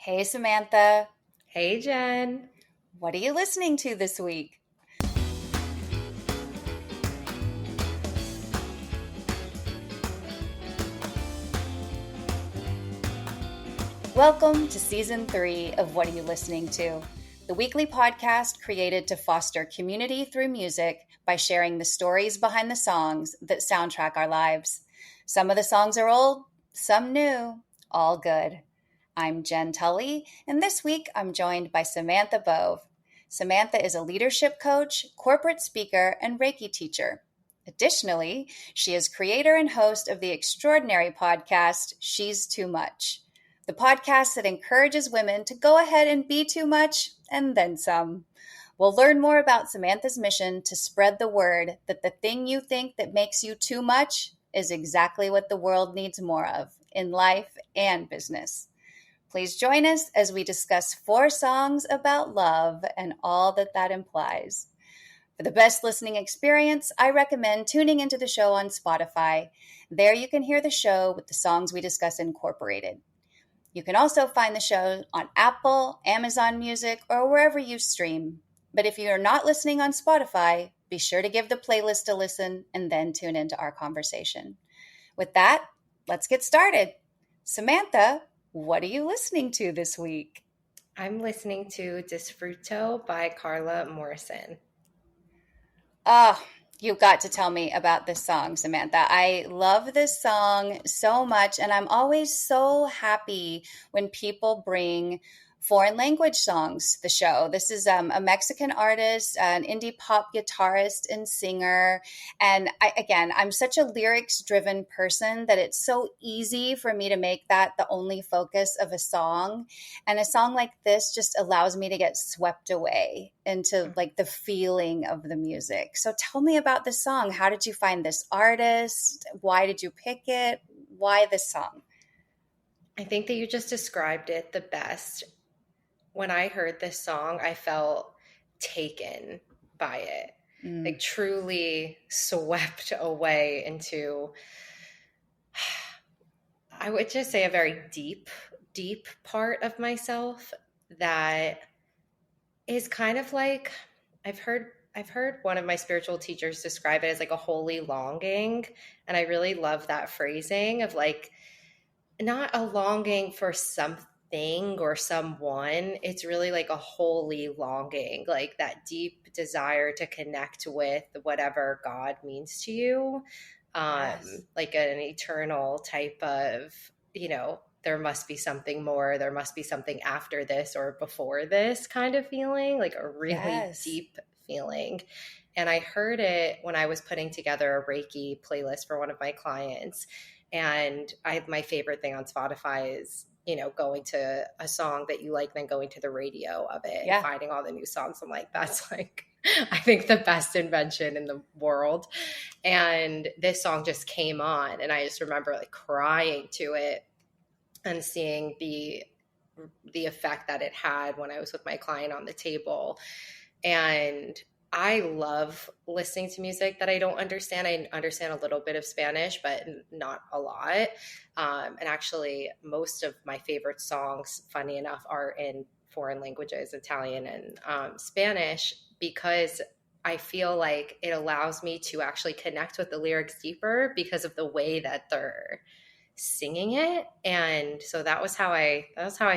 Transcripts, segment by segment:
Hey, Samantha. Hey, Jen. What are you listening to this week? Welcome to Season 3 of What Are You Listening To? The weekly podcast created to foster community through music by sharing the stories behind the songs that soundtrack our lives. Some of the songs are old, some new, all good. I'm Jenn Tully, and this week I'm joined by Samantha Bove. Samantha is a leadership coach, corporate speaker, and Reiki teacher. Additionally, she is creator and host of the extraordinary podcast, She's Too Much, the podcast that encourages women to go ahead and be too much and then some. We'll learn more about Samantha's mission to spread the word that the thing you think that makes you too much is exactly what the world needs more of in life and business. Please join us as we discuss 4 songs about love and all that implies. For the best listening experience, I recommend tuning into the show on Spotify. There you can hear the show with the songs we discuss incorporated. You can also find the show on Apple, Amazon Music, or wherever you stream. But if you are not listening on Spotify, be sure to give the playlist a listen and then tune into our conversation. With that, let's get started. Samantha, what are you listening to this week? I'm listening to Disfruto by Carla Morrison. Oh, you've got to tell me about this song, Samantha. I love this song so much, and I'm always so happy when people bring foreign language songs to the show. This is a Mexican artist, an indie pop guitarist and singer. And I'm such a lyrics-driven person that it's so easy for me to make that the only focus of a song. And a song like this just allows me to get swept away into like the feeling of the music. So tell me about this song. How did you find this artist? Why did you pick it? Why this song? I think that you just described it the best. When I heard this song, I felt taken by it, like truly swept away into, I would just say, a very deep, deep part of myself that is kind of like, I've heard one of my spiritual teachers describe it as like a holy longing. And I really love that phrasing of like, not a longing for something or someone. It's really like a holy longing, like that deep desire to connect with whatever God means to you. Yes. Like an eternal type of, there must be something more, there must be something after this or before this kind of feeling, like a really deep feeling. And I heard it when I was putting together a Reiki playlist for one of my clients. And my favorite thing on Spotify is, going to a song that you like, then going to the radio of it and finding all the new songs. I'm like, that's like, I think the best invention in the world. And this song just came on, and I just remember like crying to it and seeing the effect that it had when I was with my client on the table. And I love listening to music that I don't understand. I understand a little bit of Spanish, but not a lot. And actually, most of my favorite songs, funny enough, are in foreign languages, Italian and Spanish, because I feel like it allows me to actually connect with the lyrics deeper because of the way that they're singing it. And so that was how I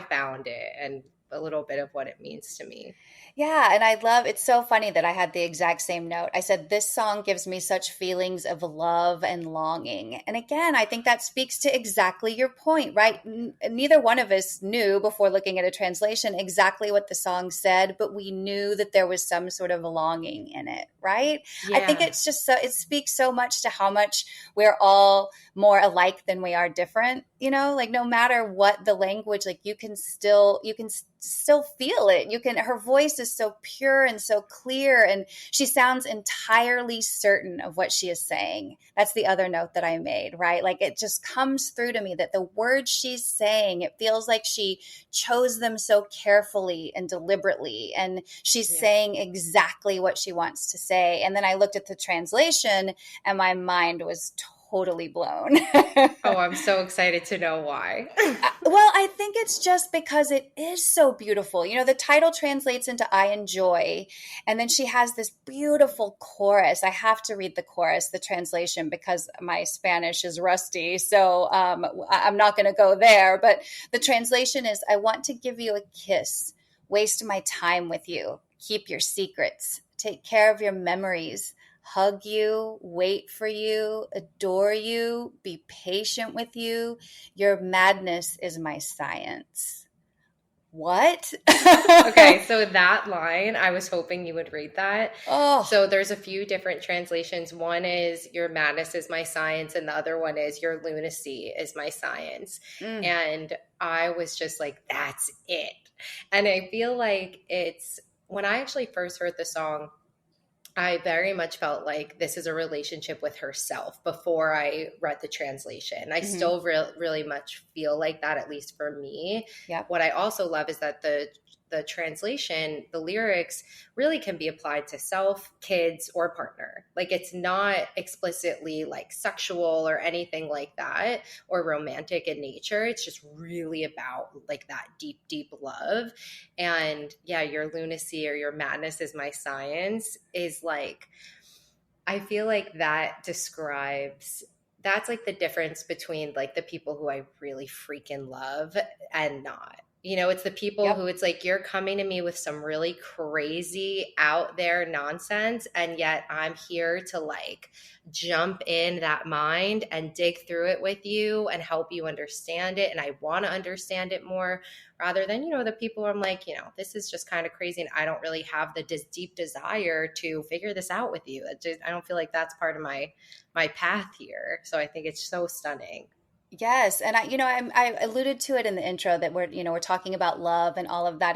found it, and a little bit of what it means to me. Yeah, and it's so funny that I had the exact same note. I said, this song gives me such feelings of love and longing. And again, I think that speaks to exactly your point, right? Neither one of us knew before looking at a translation exactly what the song said, but we knew that there was some sort of longing in it, right? Yeah. I think it's just it speaks so much to how much we're all more alike than we are different, like no matter what the language, like you can still feel it. Her voice is so pure and so clear, and she sounds entirely certain of what she is saying. That's the other note that I made, right? Like it just comes through to me that the words she's saying, it feels like she chose them so carefully and deliberately, and she's saying exactly what she wants to say. And then I looked at the translation and my mind was totally blown. Oh, I'm so excited to know why. Well, I think it's just because it is so beautiful. You know, the title translates into I enjoy, and then she has this beautiful chorus. I have to read the chorus, the translation, because my Spanish is rusty. So I'm not going to go there. But the translation is I want to give you a kiss, waste my time with you, keep your secrets, take care of your memories, hug you, wait for you, adore you, be patient with you. Your madness is my science. What? Okay, so that line, I was hoping you would read that. Oh, So there's a few different translations. One is your madness is my science, and the other one is your lunacy is my science. And I was just like, that's it. And I feel like it's when I actually first heard the song, I very much felt like this is a relationship with herself before I read the translation. I still really much feel like that, at least for me. Yep. What I also love is that the translation, the lyrics really can be applied to self, kids, or partner. Like it's not explicitly like sexual or anything like that or romantic in nature. It's just really about like that deep, deep love. And yeah, your lunacy or your madness is my science is like, I feel like that describes that's like the difference between like the people who I really freaking love and not. You know, it's the people who it's like you're coming to me with some really crazy out there nonsense, and yet I'm here to like jump in that mind and dig through it with you and help you understand it. And I want to understand it more rather than, you know, the people I'm like, you know, this is just kind of crazy and I don't really have the deep desire to figure this out with you. I don't feel like that's part of my path here. So I think it's so stunning. Yes, and I alluded to it in the intro that we're talking about love and all of that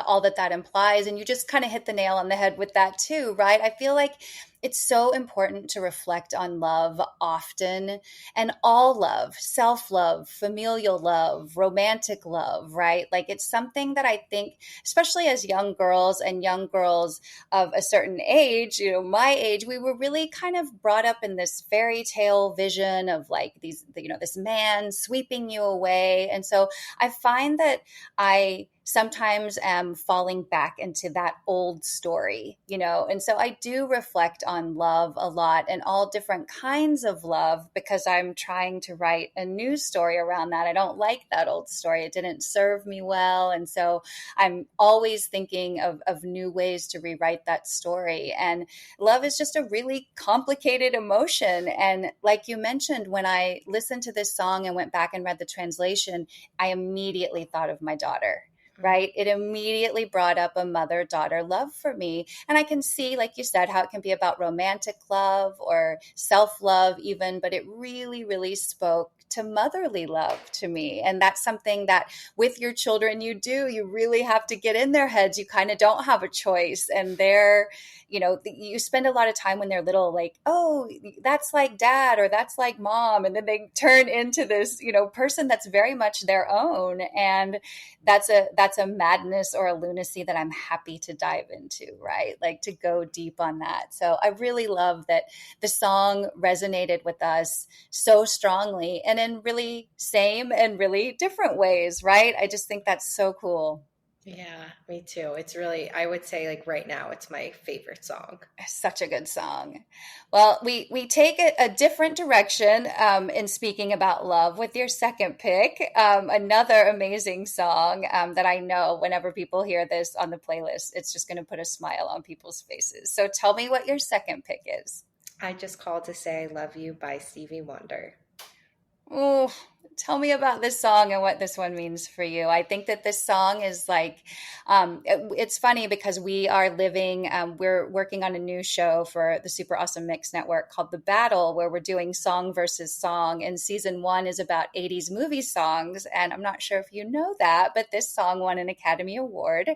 all that implies, and you just kind of hit the nail on the head with that too, right? I feel like it's so important to reflect on love often, and all love, self-love, familial love, romantic love, right? Like it's something that I think, especially as young girls and young girls of a certain age, you know, my age, we were really kind of brought up in this fairy tale vision of like these, you know, this man sweeping you away. And so I find that I sometimes am falling back into that old story, you know, and so I do reflect on love a lot and all different kinds of love because I'm trying to write a new story around that. I don't like that old story. It didn't serve me well. And so I'm always thinking of new ways to rewrite that story. And love is just a really complicated emotion. And like you mentioned, when I listened to this song and went back and read the translation, I immediately thought of my daughter. Right? It immediately brought up a mother-daughter love for me. And I can see, like you said, how it can be about romantic love or self-love even, but it really, really spoke to motherly love to me. And that's something that with your children, you really have to get in their heads. You kind of don't have a choice. And they're, you know, you spend a lot of time when they're little, like, oh, that's like dad or that's like mom. And then they turn into this, you know, person that's very much their own. And that's a madness or a lunacy that I'm happy to dive into, right? Like to go deep on that. So I really love that the song resonated with us so strongly and in really same and really different ways, right? I just think that's so cool. Yeah, me too. It's really, I would say like right now, it's my favorite song. Such a good song. Well, we take a different direction in speaking about love with your second pick, another amazing song that I know whenever people hear this on the playlist, it's just going to put a smile on people's faces. So tell me what your second pick is. I just called to say I love you by Stevie Wonder. Oh, tell me about this song and what this one means for you. I think that this song is like, it's funny because we're working on a new show for the Super Awesome Mix Network called The Battle, where we're doing song versus song. And season 1 is about 80s movie songs. And I'm not sure if you know that, but this song won an Academy Award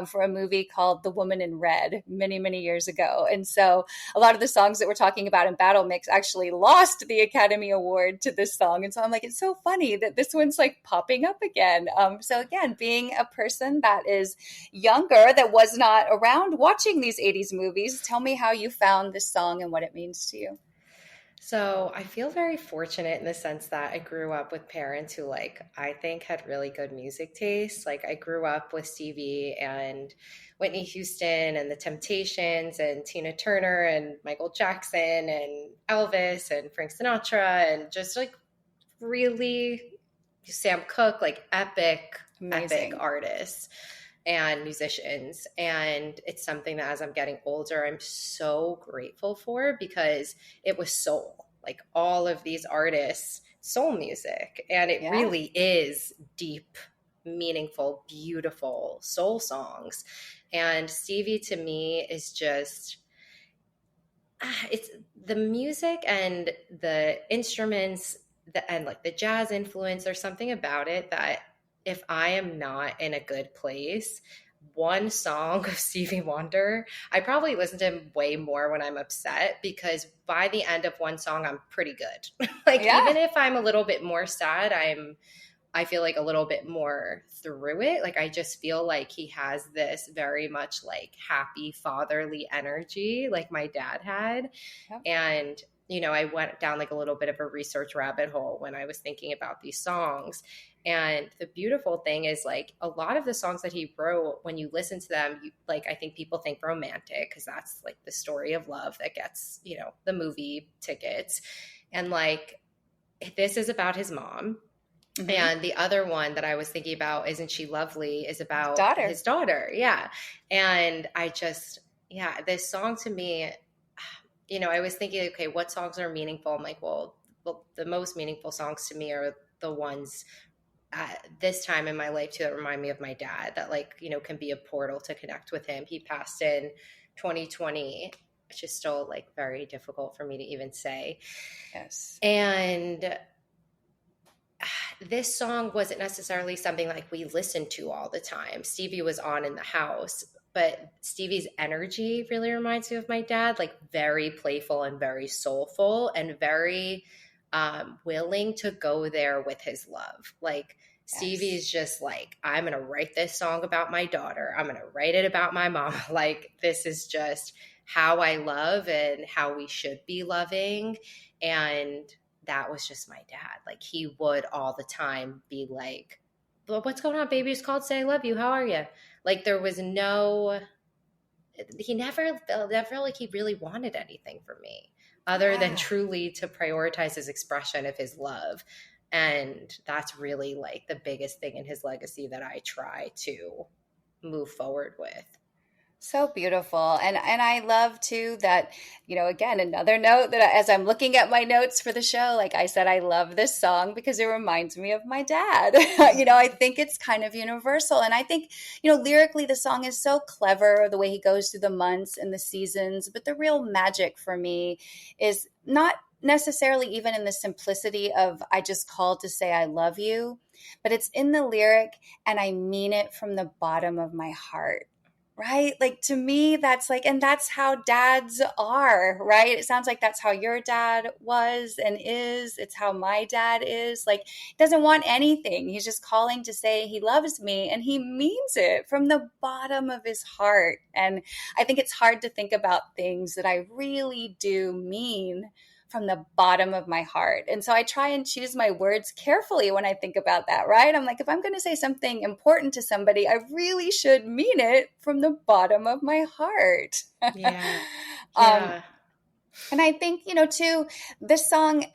for a movie called The Woman in Red many, many years ago. And so a lot of the songs that we're talking about in Battle Mix actually lost the Academy Award to this song. And so I'm like, it's so funny that this one's like popping up again. So again, being a person that is younger, that was not around watching these 80s movies, tell me how you found this song and what it means to you. So I feel very fortunate in the sense that I grew up with parents who, like, I think had really good music taste. Like, I grew up with Stevie and Whitney Houston and the Temptations and Tina Turner and Michael Jackson and Elvis and Frank Sinatra and just like really Sam Cooke, like epic Amazing. artists and musicians. And it's something that as I'm getting older, I'm so grateful for because it was soul. Like all of these artists, soul music. And it Yeah. really is deep, meaningful, beautiful soul songs. And Stevie to me is just it's the music and the instruments and like the jazz influence. There's something about it that if I am not in a good place, one song of Stevie Wonder, I probably listen to him way more when I'm upset because by the end of one song, I'm pretty good. Like Yeah. even if I'm a little bit more sad, I feel like a little bit more through it. Like I just feel like he has this very much like happy fatherly energy like my dad had. Yep. And you know, I went down like a little bit of a research rabbit hole when I was thinking about these songs. And the beautiful thing is like a lot of the songs that he wrote, when you listen to them, you, like I think people think romantic because that's like the story of love that gets, you know, the movie tickets. And like this is about his mom. Mm-hmm. And the other one that I was thinking about, Isn't She Lovely, is about his daughter. Yeah. And I just, yeah, this song to me, you know, I was thinking, okay, what songs are meaningful? I'm like, well, the most meaningful songs to me are the ones at this time in my life too that remind me of my dad, that like, you know, can be a portal to connect with him. He passed in 2020, which is still like very difficult for me to even say. Yes. And this song wasn't necessarily something like we listened to all the time. Stevie was on in the house, but Stevie's energy really reminds me of my dad, like very playful and very soulful and very willing to go there with his love. Like Stevie's just like, I'm going to write this song about my daughter. I'm going to write it about my mom. Like this is just how I love and how we should be loving. And that was just my dad. Like he would all the time be like, what's going on, baby? It's called Say I Love You. How are you? Like there was no, he never felt like he really wanted anything from me other than truly to prioritize his expression of his love. And that's really like the biggest thing in his legacy that I try to move forward with. So beautiful. And I love too that, you know, again, another note that as I'm looking at my notes for the show, like I said, I love this song because it reminds me of my dad. You know, I think it's kind of universal. And I think, you know, lyrically, the song is so clever, the way he goes through the months and the seasons. But the real magic for me is not necessarily even in the simplicity of I just called to say I love you, but it's in the lyric and I mean it from the bottom of my heart. Right? Like to me, that's like, and that's how dads are, right? It sounds like that's how your dad was and is. It's how my dad is. Like, he doesn't want anything. He's just calling to say he loves me and he means it from the bottom of his heart. And I think it's hard to think about things that I really do mean from the bottom of my heart. And so I try and choose my words carefully when I think about that, right? I'm like, if I'm going to say something important to somebody, I really should mean it from the bottom of my heart. Yeah. Yeah. And I think, you know, too, this song,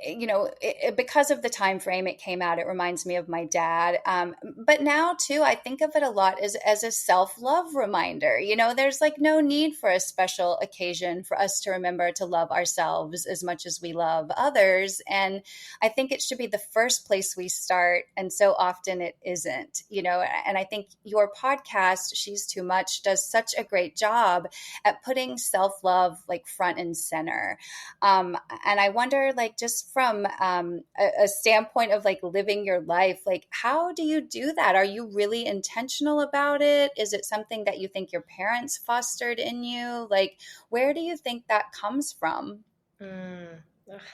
you know, because of the time frame it came out, it reminds me of my dad. But now too, I think of it a lot as a self-love reminder. You know, there's like no need for a special occasion for us to remember to love ourselves as much as we love others. And I think it should be the first place we start. And so often it isn't, you know, and I think your podcast, She's Too Much, does such a great job at putting self-love like front and center. And I wonder, like, just from a standpoint of like living your life, like how do you do that? Are you really intentional about it? Is it something that you think your parents fostered in you? Like, where do you think that comes from?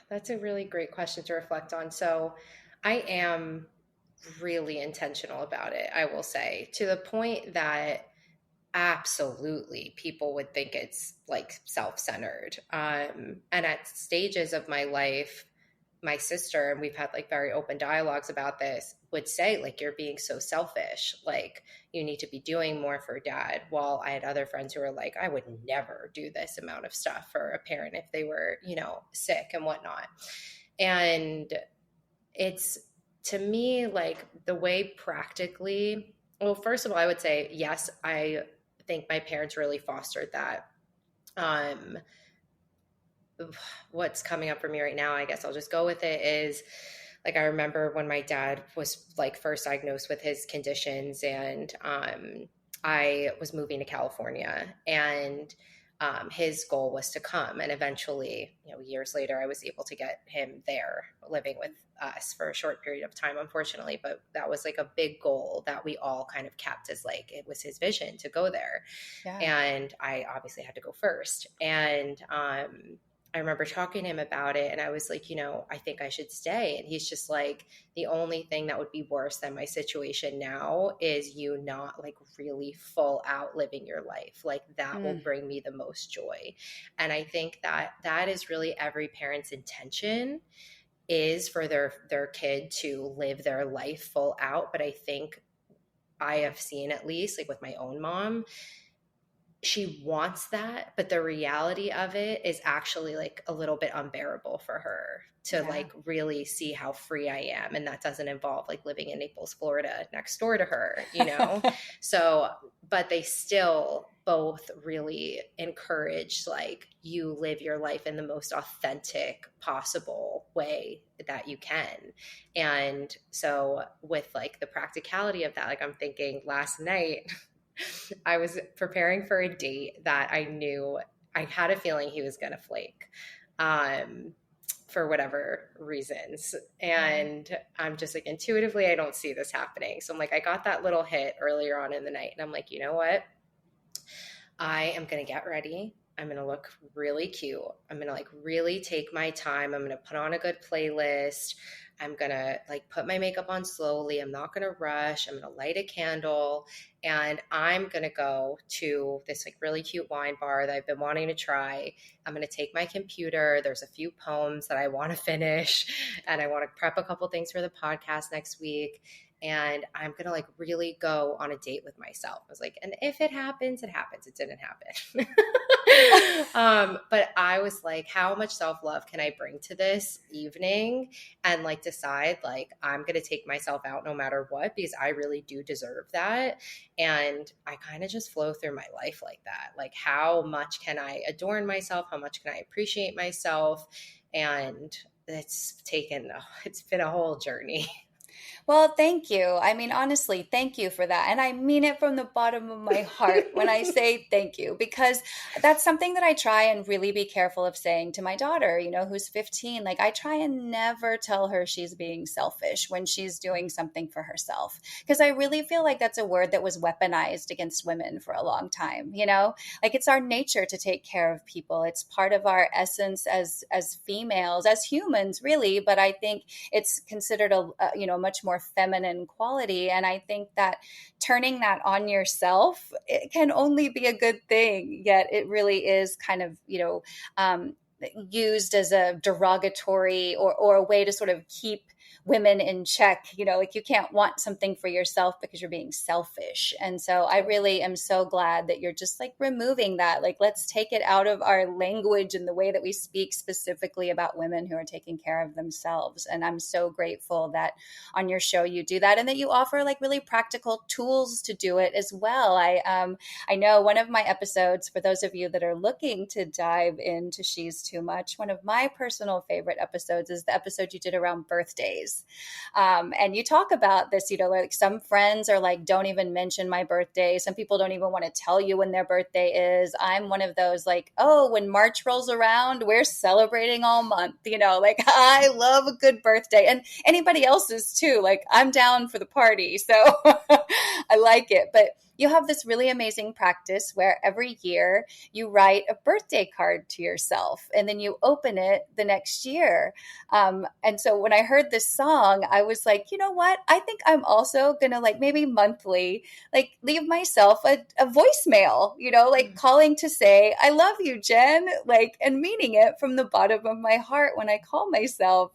That's a really great question to reflect on. So I am really intentional about it, I will say, to the point that absolutely, people would think it's like self-centered. And at stages of my life, my sister, and we've had like very open dialogues about this, would say like, you're being so selfish, like you need to be doing more for dad. While I had other friends who were like, I would never do this amount of stuff for a parent if they were, you know, sick and whatnot. And it's, to me, like the way practically, well, first of all, I would say, yes, I think my parents really fostered that. Um, what's coming up for me right now, I guess I'll just go with it, is like, I remember when my dad was like first diagnosed with his conditions, and I was moving to California, and his goal was to come, and eventually, you know, years later, I was able to get him there living with us for a short period of time, unfortunately, but that was like a big goal that we all kind of kept, as like, it was his vision to go there. Yeah. And I obviously had to go first. And I remember talking to him about it, and I was like, you know, I think I should stay. And he's just like, the only thing that would be worse than my situation now is you not like really full out living your life. Like that will bring me the most joy. And I think that that is really every parent's intention, is for their kid to live their life full out. But I think I have seen, at least like with my own mom, she wants that, but the reality of it is actually like a little bit unbearable for her to like really see how free I am. And that doesn't involve like living in Naples, Florida next door to her, you know? So, but they still both really encourage like, you live your life in the most authentic possible way that you can. And so with like the practicality of that, like I'm thinking last night, I was preparing for a date that I knew, I had a feeling he was going to flake for whatever reasons. And I'm just like, intuitively, I don't see this happening. So I'm like, I got that little hit earlier on in the night, and I'm like, you know what? I am going to get ready. I'm going to look really cute. I'm going to like really take my time. I'm going to put on a good playlist. I'm going to like put my makeup on slowly. I'm not going to rush. I'm going to light a candle, and I'm going to go to this like really cute wine bar that I've been wanting to try. I'm going to take my computer. There's a few poems that I want to finish, and I want to prep a couple things for the podcast next week. And I'm going to like really go on a date with myself. I was like, and if it happens, it happens. It didn't happen. But I was like, how much self-love can I bring to this evening, and like decide like, I'm going to take myself out no matter what, because I really do deserve that. And I kind of just flow through my life like that. Like, how much can I adorn myself? How much can I appreciate myself? And it's been a whole journey. Well, thank you. I mean, honestly, thank you for that. And I mean it from the bottom of my heart when I say thank you, because that's something that I try and really be careful of saying to my daughter, you know, who's 15. Like, I try and never tell her she's being selfish when she's doing something for herself, because I really feel like that's a word that was weaponized against women for a long time. You know, like, it's our nature to take care of people. It's part of our essence as females, as humans, really. But I think it's considered a much more feminine quality. And I think that turning that on yourself, it can only be a good thing. Yet it really is kind of, used as a derogatory or a way to sort of keep women in check. You know, like, you can't want something for yourself because you're being selfish. And so I really am so glad that you're just like removing that. Like, let's take it out of our language and the way that we speak specifically about women who are taking care of themselves. And I'm so grateful that on your show you do that, and that you offer like really practical tools to do it as well. I know one of my episodes, for those of you that are looking to dive into She's Too Much, one of my personal favorite episodes is the episode you did around birthdays. And you talk about this, you know, like, some friends are like, don't even mention my birthday. Some people don't even want to tell you when their birthday is. I'm one of those, like, oh, when March rolls around, we're celebrating all month, you know, like, I love a good birthday, and anybody else's too. Like, I'm down for the party. So I like it. But you have this really amazing practice where every year you write a birthday card to yourself and then you open it the next year. And so when I heard this song, I was like, you know what? I think I'm also going to like maybe monthly, like leave myself a voicemail, like calling to say, I love you, Jenn, like, and meaning it from the bottom of my heart when I call myself.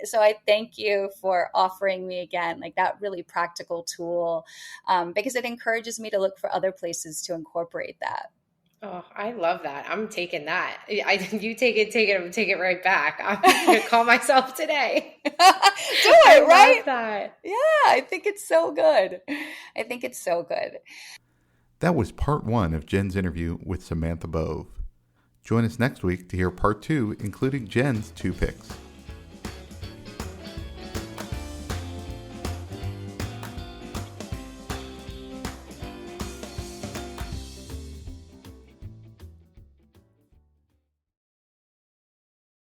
So I thank you for offering me again, like that really practical tool, because it encourages me to look for other places to incorporate that. Oh, I love that. I'm taking that. You take it right back. I'm going to call myself today. Do it, right? Love that. Yeah, I think it's so good. I think it's so good. That was part 1 of Jenn's interview with Samantha Bove. Join us next week to hear part 2, including Jenn's 2 picks.